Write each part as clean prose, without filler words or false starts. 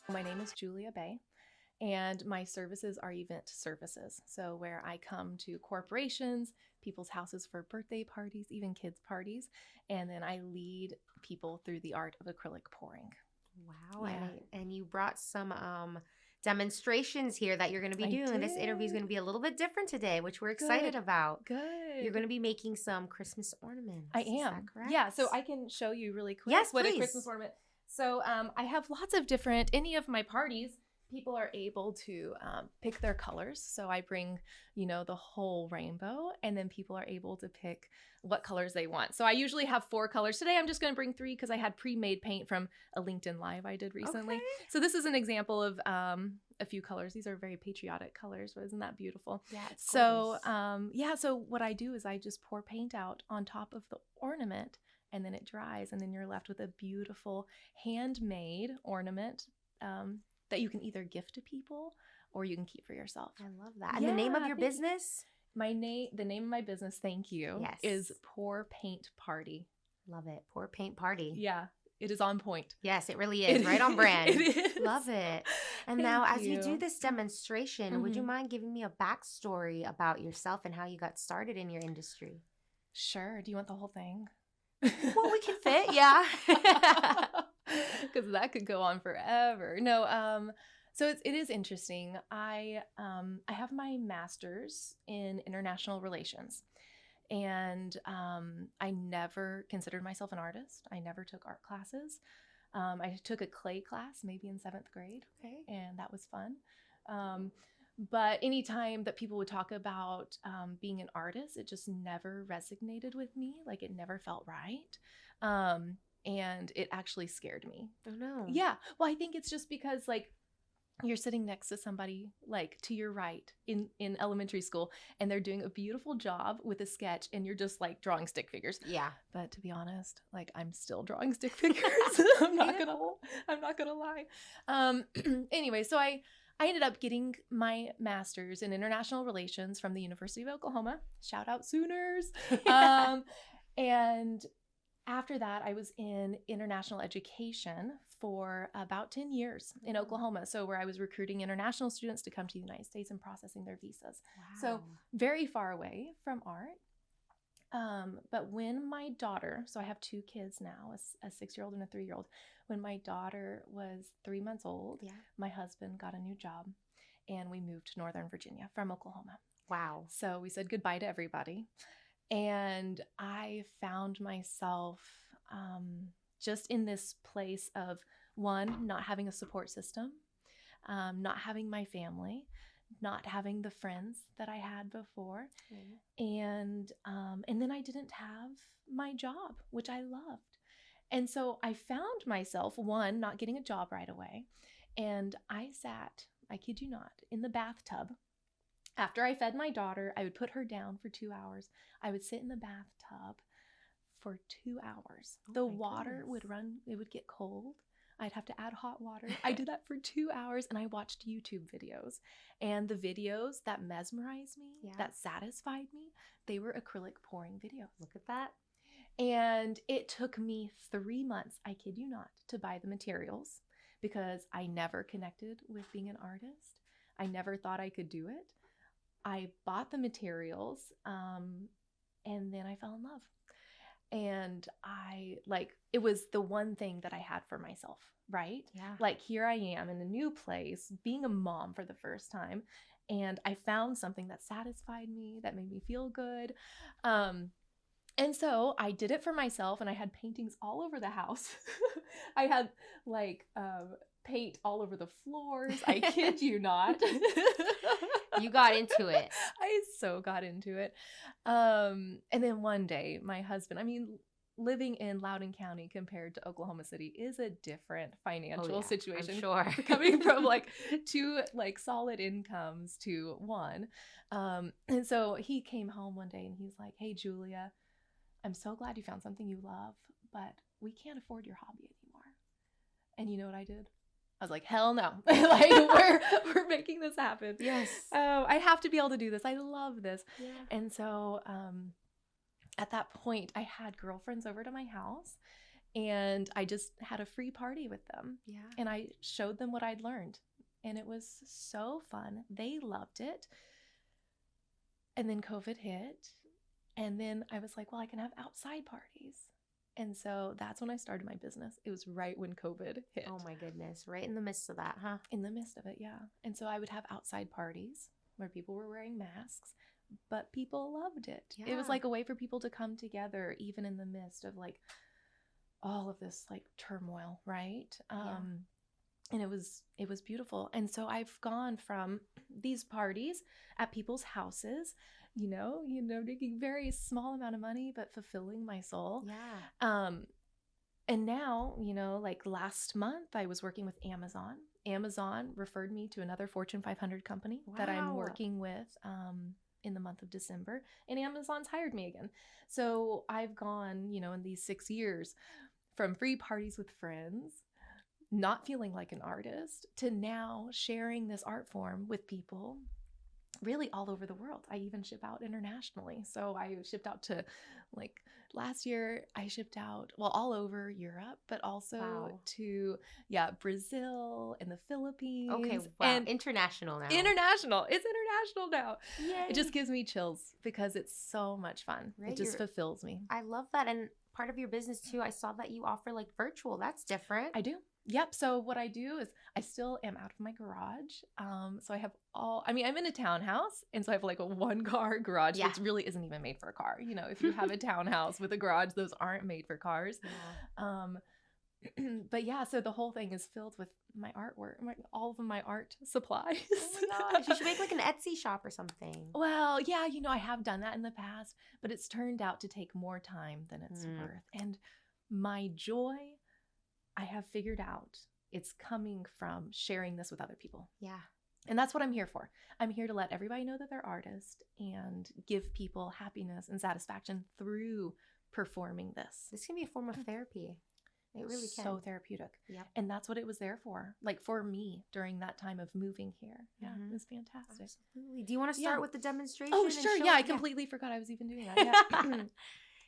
My name is Julia Bay, and my services are event services. So, where I come to corporations, people's houses for birthday parties, even kids' parties, and then I lead people through the art of acrylic pouring. Wow. Yeah. And you brought some demonstrations here that you're going to be I doing. This interview is did. going to be a little bit different today, which we're excited Good. about. You're going Good. to be making some Christmas ornaments. I Is that am. correct? Yeah. So I can show you really quick Yes, what a please. Christmas ornament. So I have lots of different, any of my parties, people are able to pick their colors. So I bring, the whole rainbow, and then people are able to pick what colors they want. So I usually have 4 colors. Today I'm just going to bring 3 because I had pre-made paint from a LinkedIn Live I did recently. Okay. So this is an example of a few colors. These are very patriotic colors. But isn't that beautiful? Yeah, it's So gorgeous. so what I do is I just pour paint out on top of the ornament, and then it dries, and then you're left with a beautiful handmade ornament that you can either gift to people or you can keep for yourself. I love that. And the name of your business? The name of my business, thank you, Yes. is Pour Paint Party. Love it. Pour Paint Party. Yeah, it is on point. Yes, it really is. Right on brand. It is. Love it. And Thank now, as you you. do this demonstration, would you Mhm. mind giving me a backstory about yourself and how you got started in your industry? Sure. Do you want the whole thing? Well, we can fit, yeah. Because that could go on forever. No, so it is interesting. I have my master's in international relations, and I never considered myself an artist. I never took art classes. I took a clay class maybe in 7th grade, Okay. and that was fun. But anytime that people would talk about being an artist, it just never resonated with me. Like, it never felt right. And it actually scared me. Oh, no. Yeah. Well, I think it's just because, like, you're sitting next to somebody, like, to your right in elementary school, and they're doing a beautiful job with a sketch, and you're just, like, drawing stick figures. Yeah. But to be honest, like, I'm still drawing stick figures. I'm not gonna lie. Anyway, so I ended up getting my master's in international relations from the University of Oklahoma. Shout out Sooners. And after that, I was in international education for about 10 years in Oklahoma. So where I was recruiting international students to come to the United States and processing their visas. Wow. So very far away from art. But when my daughter, so I have 2 kids now, a 6-year-old and a 3-year-old. When my daughter was 3 months old, Yeah. my husband got a new job, and we moved to Northern Virginia from Oklahoma. Wow. So we said goodbye to everybody. And I found myself just in this place of, one, not having a support system, not having my family, not having the friends that I had before. And then I didn't have my job, which I loved. And so I found myself, one, not getting a job right away. And I sat, I kid you not, in the bathtub. After I fed my daughter, I would put her down for 2 hours. I would sit in the bathtub for 2 hours. Oh, The my water goodness. would run, it would get cold. I'd have to add hot water. I did that for 2 hours, and I watched YouTube videos. And the videos that mesmerized me, Yeah. that satisfied me, they were acrylic pouring videos. Look at that. And it took me 3 months, I kid you not, to buy the materials because I never connected with being an artist. I never thought I could do it. I bought the materials, and then I fell in love. And it was the one thing that I had for myself, right? Yeah. Like, here I am in a new place, being a mom for the first time, and I found something that satisfied me, that made me feel good. And so I did it for myself, and I had paintings all over the house. I had paint all over the floors. I kid you not. You got into it. I so got into it. And then one day, my husband, living in Loudoun County compared to Oklahoma City is a different financial situation. I'm sure. Coming from 2 solid incomes to 1. And so he came home one day and he's like, "Hey, Julia, I'm so glad you found something you love, but we can't afford your hobby anymore." And you know what I did? I was like, hell no. We're making this happen. Yes. I have to be able to do this. I love this. Yeah. And so at that point, I had girlfriends over to my house, And I just had a free party with them. Yeah. And I showed them what I'd learned. And it was so fun. They loved it. And then COVID hit. And then I was like, well, I can have outside parties. And so that's when I started my business. It was right when COVID hit. Oh my goodness. Right in the midst of that, huh? In the midst of it, yeah. And so I would have outside parties where people were wearing masks, but people loved it. Yeah. It was like a way for people to come together, even in the midst of like all of this like turmoil, right? And it was beautiful. And so I've gone from these parties at people's houses, making very small amount of money, but fulfilling my soul. Yeah. And now, like last month I was working with Amazon. Amazon referred me to another Fortune 500 company that I'm working with in the month of December. And Amazon's hired me again. So I've gone, in these 6 years from free parties with friends, not feeling like an artist, to now sharing this art form with people really all over the world. I even ship out internationally. So I shipped out to like last year I shipped out all over Europe, but also to Brazil and the Philippines. Okay, wow. And international now. International. It's international now. Yay. It just gives me chills because it's so much fun. Right? It just fulfills me. I love that. And part of your business too, I saw that you offer like virtual. That's different. I do. Yep. So what I do is I still am out of my garage. So I have I'm in a townhouse. And so I have like a 1-car garage, which really isn't even made for a car. If you have a townhouse with a garage, those aren't made for cars. Yeah. But yeah, so the whole thing is filled with my artwork, all of my art supplies. Oh my gosh. You should make like an Etsy shop or something. Well, yeah, I have done that in the past, but it's turned out to take more time than it's worth. And my joy, I have figured out, it's coming from sharing this with other people. Yeah. And that's what I'm here for. I'm here to let everybody know that they're artists and give people happiness and satisfaction through performing this. This can be a form of therapy. It really can. So therapeutic. Yep. And that's what it was there for. Like for me during that time of moving here. Yeah, it was fantastic. Absolutely. Do you want to start with the demonstration? Oh, sure. Yeah, I completely forgot I was even doing that. Yeah.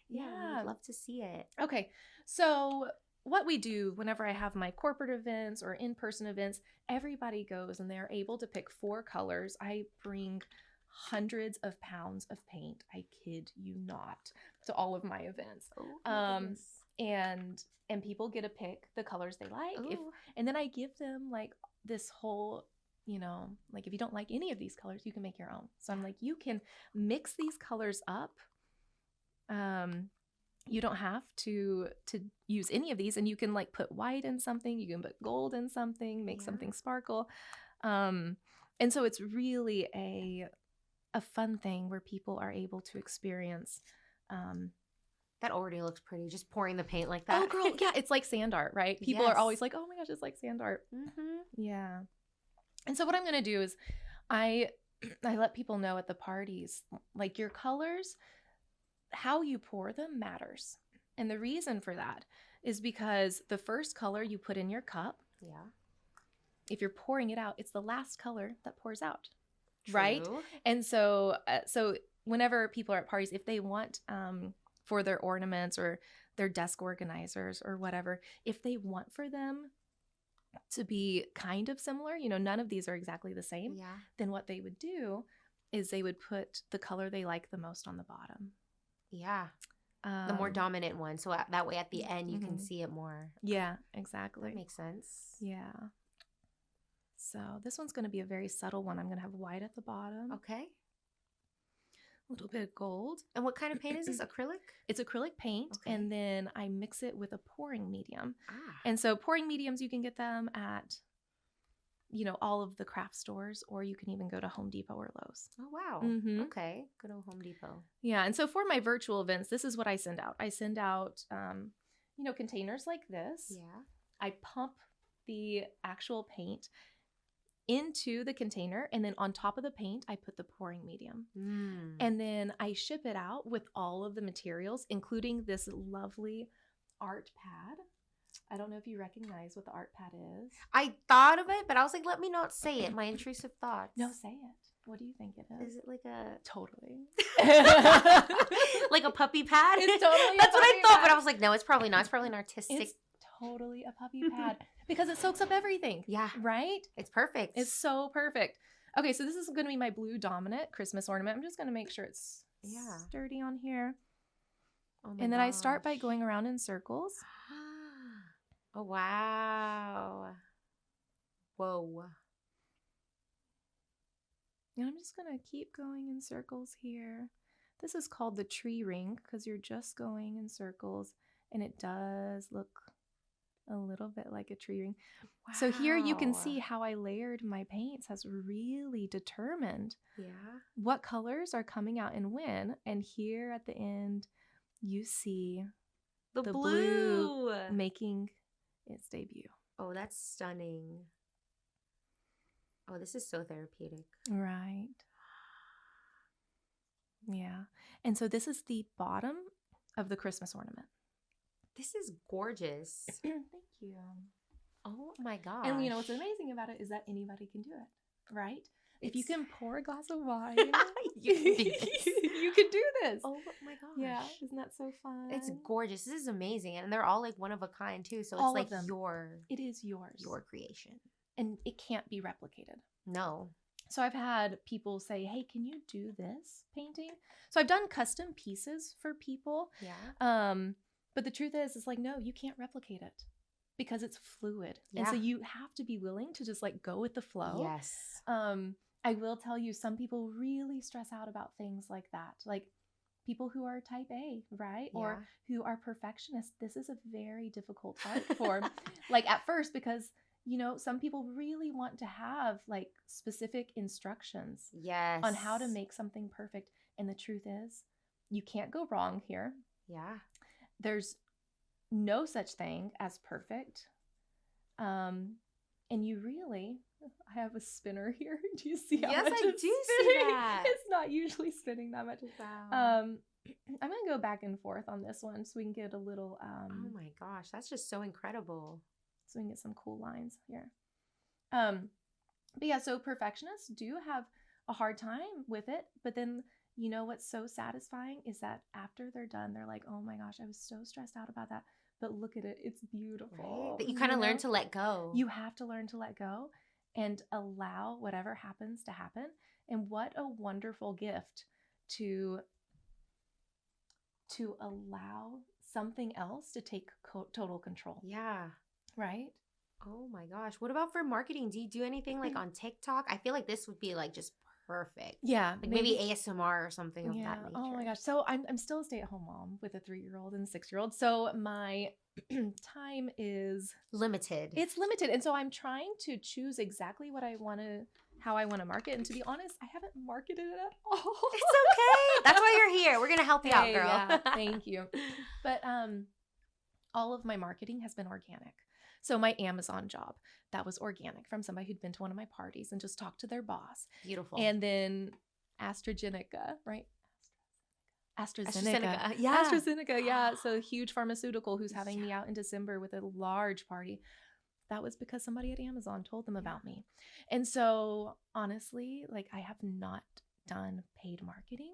Yeah, I'd love to see it. Okay. So what we do whenever I have my corporate events or in-person events, everybody goes and they're able to pick 4 colors. I bring hundreds of pounds of paint. I kid you not, to all of my events. Oh, and people get to pick the colors they like. And then I give them like this whole, like if you don't like any of these colors, you can make your own. So I'm like, you can mix these colors up. You don't have to use any of these, and you can like put white in something, you can put gold in something, make something sparkle. And so it's really a fun thing where people are able to experience. That already looks pretty, just pouring the paint like that. Oh, girl, yeah, it's like sand art, right? People are always like, oh my gosh, it's like sand art. Mm-hmm. Yeah. And so what I'm going to do is I let people know at the parties, like your colors, how you pour them matters. And the reason for that is because the first color you put in your cup, if you're pouring it out, it's the last color that pours out. True. Right? And so whenever people are at parties, if they want for their ornaments or their desk organizers or whatever, if they want for them to be kind of similar, none of these are exactly the same, then what they would do is they would put the color they like the most on the bottom. Yeah. The more dominant one. So that way at the end you can see it more. Yeah, exactly. That makes sense. Yeah. So this one's going to be a very subtle one. I'm going to have white at the bottom. Okay. A little bit of gold. And what kind of paint is this? Acrylic? It's acrylic paint. Okay. And then I mix it with a pouring medium. Ah. And so pouring mediums, you can get them at, all of the craft stores, or you can even go to Home Depot or Lowe's. Oh, wow. Mm-hmm. Okay. Good old Home Depot. Yeah. And so for my virtual events, this is what I send out. I send out, containers like this. Yeah. I pump the actual paint into the container, and then on top of the paint, I put the pouring medium. And then I ship it out with all of the materials, including this lovely art pad. I don't know if you recognize what the art pad is. I thought of it, but I was like, let me not say it. My intrusive thoughts. No, say it. What do you think it is? Is it like a... Totally. like a puppy pad? It's totally a That's what I puppy thought, pad. but I was like, no, it's probably not. It's probably an artistic. It's totally a puppy pad because it soaks up everything. Yeah. Right? It's perfect. It's so perfect. Okay, so this is going to be my blue dominant Christmas ornament. I'm just going to make sure it's sturdy on here. Oh my and then gosh. I start by going around in circles. Oh, wow. Whoa. And I'm just going to keep going in circles here. This is called the tree ring because you're just going in circles, and it does look a little bit like a tree ring. Wow. So here you can see how I layered my paints has really determined what colors are coming out and when. And here at the end, you see the blue making its debut. Oh, that's stunning. Oh, this is so therapeutic. Right. Yeah. And so this is the bottom of the Christmas ornament. This is gorgeous. Thank you. Oh my gosh. And you know what's amazing about it is that anybody can do it, right? If you can pour a glass of wine, you can do this. You can do this. Oh my gosh. Yeah, isn't that so fun? It's gorgeous. This is amazing. And they're all like one of a kind too. So all it's like it is yours. Your creation. And it can't be replicated. No. So I've had people say, hey, can you do this painting? So I've done custom pieces for people. Yeah. But the truth is, it's like, no, you can't replicate it because it's fluid. Yeah. And so you have to be willing to just like go with the flow. Yes. I will tell you, some people really stress out about things like that. Like people who are type A, right? Yeah. Or who are perfectionists. This is a very difficult art form. Like at first, because you know, some people really want to have like specific instructions on how to make something perfect. And the truth is, you can't go wrong here. Yeah. There's no such thing as perfect. And you really, I have a spinner here. Do you see how much I it's do spinning? see that. It's not usually spinning that much. Wow. I'm going to go back and forth on this one so we can get a little... oh my gosh, that's just so incredible. So we can get some cool lines here. But yeah, so perfectionists do have a hard time with it. But then, you know, what's so satisfying is that after they're done, they're like, oh my gosh, I was so stressed out about that. But look at it. It's beautiful. Right? That you kind of learn to let go. You have to learn to let go and allow whatever happens to happen. And what a wonderful gift to allow something else to take total control. Yeah. Right? Oh my gosh. What about for marketing? Do you do anything like on TikTok? I feel like this would be like just perfect. Yeah. Like maybe ASMR or something of that nature. Oh my gosh. So I'm still a stay-at-home mom with a 3-year-old and a 6-year-old. So my time is limited. It's limited. And so I'm trying to choose exactly what I want to, how I want to market. And to be honest, I haven't marketed it at all. It's okay. That's why you're here. We're going to help you out, girl. Yeah, thank you. But all of my marketing has been organic. So my Amazon job, that was organic from somebody who'd been to one of my parties and just talked to their boss. Beautiful. And then AstraZeneca, right? AstraZeneca. Yeah. AstraZeneca, yeah. So a huge pharmaceutical who's having me out in December with a large party. That was because somebody at Amazon told them about me. And so honestly, like I have not done paid marketing.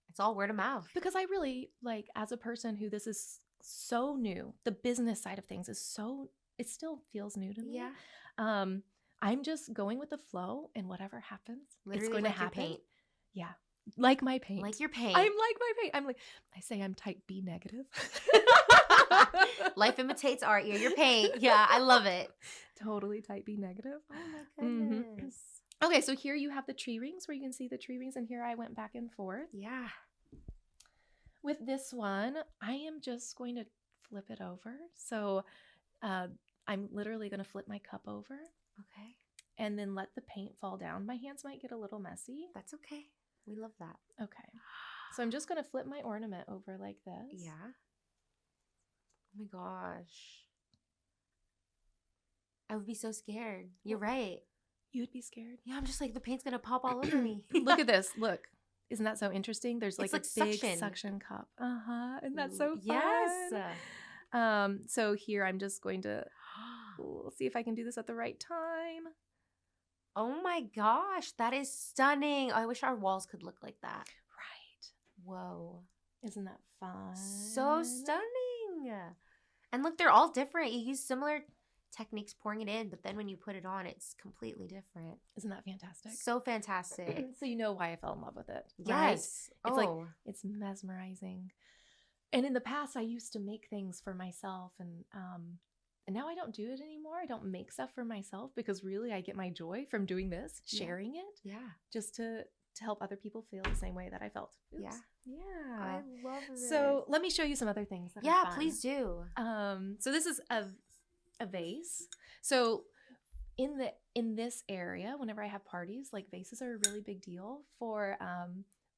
It's all word of mouth. Because I really, like, as a person who this is so new, the business side of things is so, it still feels new to me. Yeah. I'm just going with the flow, and whatever happens, literally it's going like to happen. Your paint. Yeah. Like my paint. Like your paint. I'm like my paint. I'm like, I say I'm type B negative. Life imitates art. You're your paint. Yeah, I love it. Totally type B negative. Oh my goodness. Mm-hmm. Okay, so here you have the tree rings where you can see the tree rings, and here I went back and forth. Yeah. With this one, I am just going to flip it over. So I'm literally going to flip my cup over. Okay. And then let the paint fall down. My hands might get a little messy. That's okay. We love that. Okay. So I'm just going to flip my ornament over like this. Yeah. Oh my gosh. I would be so scared. You're right. You would be scared? Yeah, I'm just like, the paint's going to pop all over me. Look at this. Look. Isn't that so interesting? There's like, it's a like big suction cup. Isn't that so fun? Yes. So here I'm just going to see if I can do this at the right time. Oh my gosh, that is stunning. I wish our walls could look like that. Right. Whoa. Isn't that fun? So stunning. And look, they're all different. You use similar techniques pouring it in, but then when you put it on, it's completely different. Isn't that fantastic? So fantastic. So you know why I fell in love with it, Yes. Right? It's like, it's mesmerizing. And in the past, I used to make things for myself, and now I don't do it anymore. I don't make stuff for myself because really I get my joy from doing this, sharing it. Yeah. Just to help other people feel the same way that I felt. Oops. Yeah. Yeah. I love this. So let me show you some other things that are fun. Please do. So this is a vase. So in this area, whenever I have parties, like vases are a really big deal for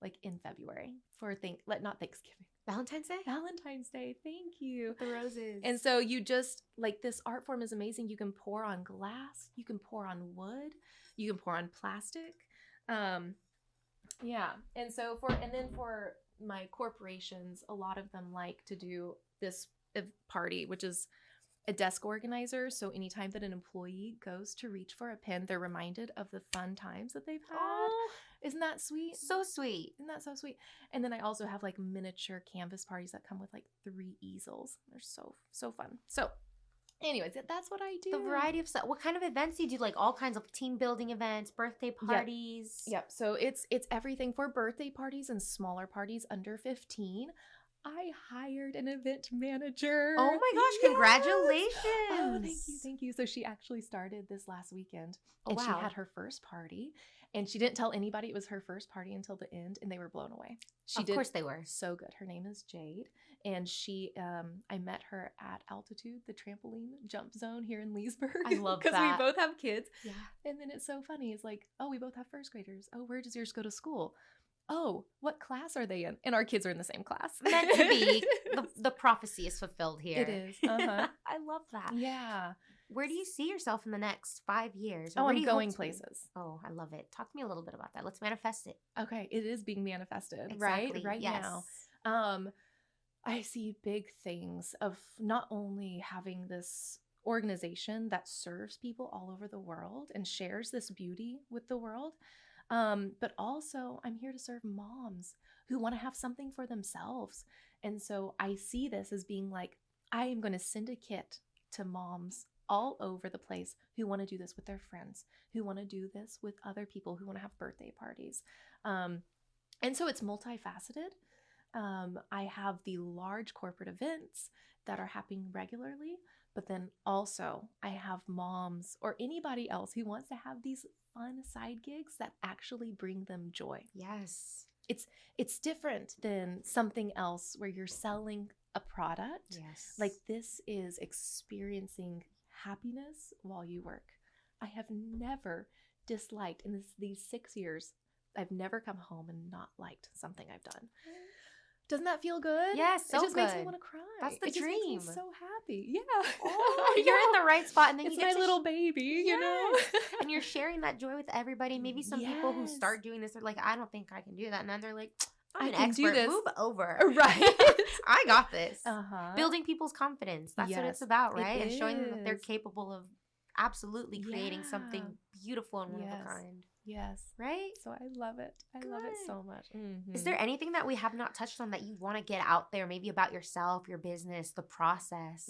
like in February for not Thanksgiving. Valentine's Day? Valentine's Day. Thank you. The roses. And so you just like, this art form is amazing. You can pour on glass, you can pour on wood, you can pour on plastic. Yeah. And so for my corporations, a lot of them like to do this party, which is a desk organizer. So anytime that an employee goes to reach for a pen, they're reminded of the fun times that they've had. Oh, isn't that sweet? So sweet. Isn't that so sweet? And then I also have like miniature canvas parties that come with like 3 easels. They're so fun. So anyways, that's what I do. The variety of stuff. What kind of events do you do? Like all kinds of team building events, birthday parties? Yep. So it's everything for birthday parties and smaller parties under 15. I hired an event manager. Oh my gosh, yes! Congratulations. Oh, thank you. So she actually started this last weekend. And she had her first party. And she didn't tell anybody it was her first party until the end, and they were blown away. Of course they were. So good. Her name is Jade. And she, I met her at Altitude, the trampoline jump zone here in Leesburg. I love that. Because we both have kids. Yeah. And then it's so funny. It's like, oh, we both have first graders. Oh, where does yours go to school? Oh, what class are they in? And our kids are in the same class. Meant to be. The prophecy is fulfilled here. It is. Uh-huh. I love that. Yeah. Where do you see yourself in the next 5 years? Oh, I'm going places. Oh, I love it. Talk to me a little bit about that. Let's manifest it. Okay. It is being manifested, Exactly. right now. I see big things of not only having this organization that serves people all over the world and shares this beauty with the world, but also I'm here to serve moms who want to have something for themselves. And so I see this as being like, I am going to send a kit to moms all over the place who want to do this with their friends, who want to do this with other people who want to have birthday parties. And so it's multifaceted. I have the large corporate events that are happening regularly, but then also I have moms or anybody else who wants to have these fun side gigs that actually bring them joy. Yes. It's different than something else where you're selling a product. Yes. Like this is experiencing happiness while you work. I have never disliked in these 6 years. I've never come home and not liked something I've done. Doesn't that feel good? Yes, so it just good. Makes me want to cry. That's the it just dream. Makes me so happy. Yeah. Oh, you're in the right spot, and then it's you get my little baby. You know, and you're sharing that joy with everybody. Maybe some people who start doing this are like, I don't think I can do that, and then they're like, I'm an expert. Do this. Move over. Right. I got this. Uh-huh. Building people's confidence. That's what it's about, right? And showing them that they're capable of absolutely creating something beautiful and one of a kind. Yes. Right? So I love it. I love it so much. Mm-hmm. Is there anything that we have not touched on that you want to get out there, maybe about yourself, your business, the process?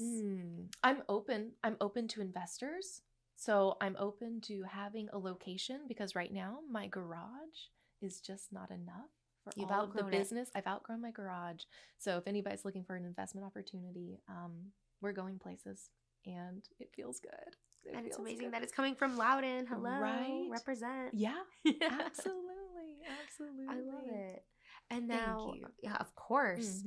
I'm open. I'm open to investors. So I'm open to having a location because right now my garage is just not enough for all of the business. I've outgrown my garage. So if anybody's looking for an investment opportunity, we're going places and it feels good. And it's amazing that it's coming from Loudon. Hello. Right. Represent. Yeah. Absolutely. Absolutely. I love it. And now, yeah, of course.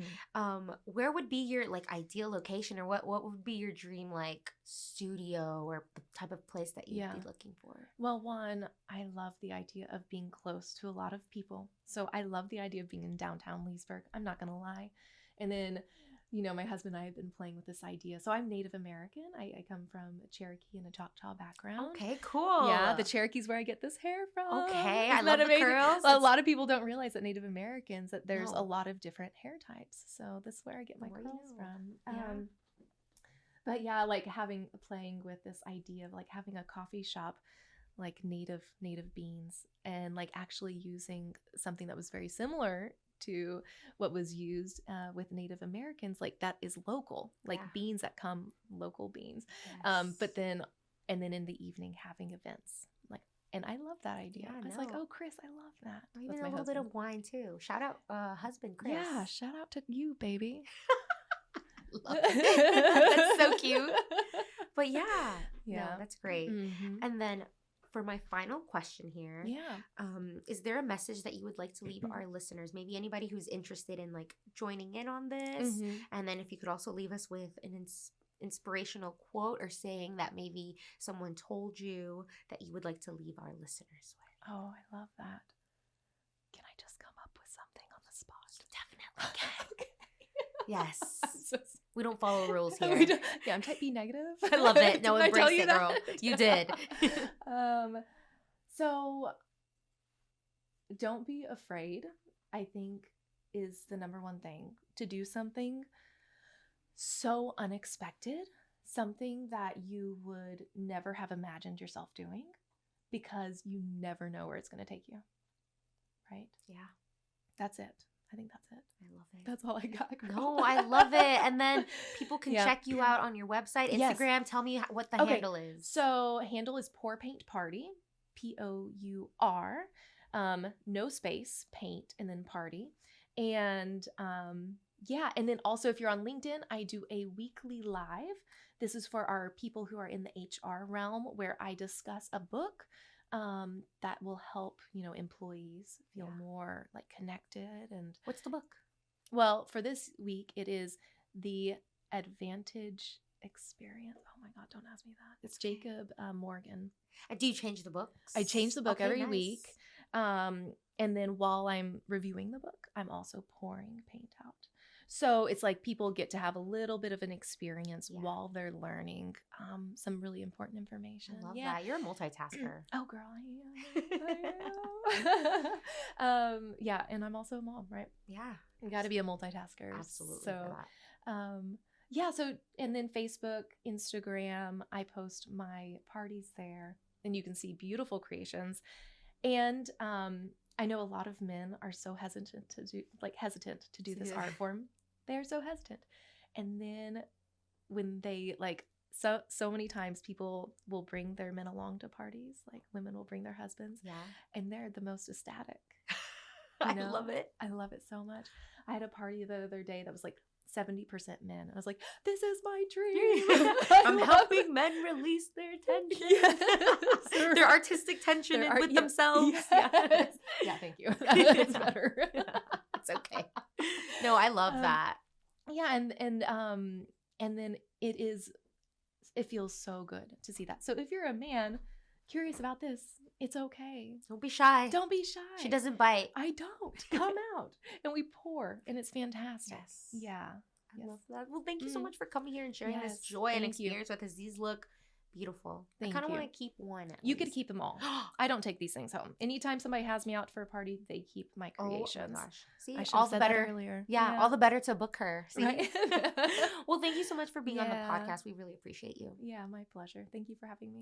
Where would be your like ideal location, or what would be your dream like studio or the type of place that you'd be looking for? Well, one, I love the idea of being close to a lot of people. So I love the idea of being in downtown Leesburg. I'm not going to lie. And then, you know, my husband and I have been playing with this idea. So I'm Native American. I come from a Cherokee and a Choctaw background. Okay, cool. Yeah, the Cherokee's where I get this hair from. Okay, I love the curls. A lot of people don't realize that Native Americans, that there's a lot of different hair types. So this is where I get my curls from. But yeah, like playing with this idea of like having a coffee shop, like native beans, and like actually using something that was very similar to what was used with Native Americans, like that is local, like beans that come, local beans. But then in the evening having events, like, and I love that idea. I was like, oh, Chris, I love that. Or even a little bit of wine too. Shout out husband Chris. Yeah, shout out to you, baby. Love it. That's so cute. But no, that's great. Mm-hmm. And then for my final question here, is there a message that you would like to leave our listeners? Maybe anybody who's interested in like joining in on this. Mm-hmm. And then if you could also leave us with an inspirational quote or saying that maybe someone told you that you would like to leave our listeners with. Oh, I love that. Can I just come up with something on the spot? Definitely can. Yes. So we don't follow rules here. I'm type B negative. I love it. No, embrace it, girl. You did. So don't be afraid, I think, is the number one thing. To do something so unexpected, something that you would never have imagined yourself doing, because you never know where it's going to take you. Right? Yeah. That's it. I think that's it. I love it. That's all I got. No, I love it. And then people can check you out on your website, Instagram. Yes. Tell me what the handle is. So handle is Pour Paint Party, POUR, no space, paint, and then party. And and then also if you're on LinkedIn, I do a weekly live. This is for our people who are in the HR realm, where I discuss a book that will help, employees feel more like connected. And what's the book? Well, for this week, it is The Advantage Experience. Oh my God, don't ask me that. It's Jacob Morgan. And do you change the books? I change the book every week. And then while I'm reviewing the book, I'm also pouring paint out. So it's like people get to have a little bit of an experience while they're learning some really important information. I love that. You're a multitasker. Oh, girl, I am. And I'm also a mom, right? Yeah. You got to be a multitasker. Absolutely. So, and then Facebook, Instagram, I post my parties there, and you can see beautiful creations. And I know a lot of men are so hesitant to do this art form. They're so hesitant. And then when they so many times people will bring their men along to parties, like women will bring their husbands. Yeah. And they're the most ecstatic. I love it. I love it so much. I had a party the other day that was like 70% men. I was like, this is my dream. I'm helping men release their tension. Yes. Their artistic tension with themselves. Yes. Yeah, thank you. That's better. It's okay. No, I love that. Yeah, and then it feels so good to see that. So if you're a man curious about this, it's okay. Don't be shy. Don't be shy. She doesn't bite. I don't. Come out. And we pour, and it's fantastic. Yes. Yeah. I love that. Well, thank you so much for coming here and sharing this joy and experience with us. These look beautiful. I kind of want to keep one. You could keep them all. I don't take these things home. Anytime somebody has me out for a party, they keep my creations. Oh gosh. See, I all the better earlier. Yeah, all the better to book her. See? Right? Well, thank you so much for being on the podcast. We really appreciate you. Yeah, my pleasure. Thank you for having me.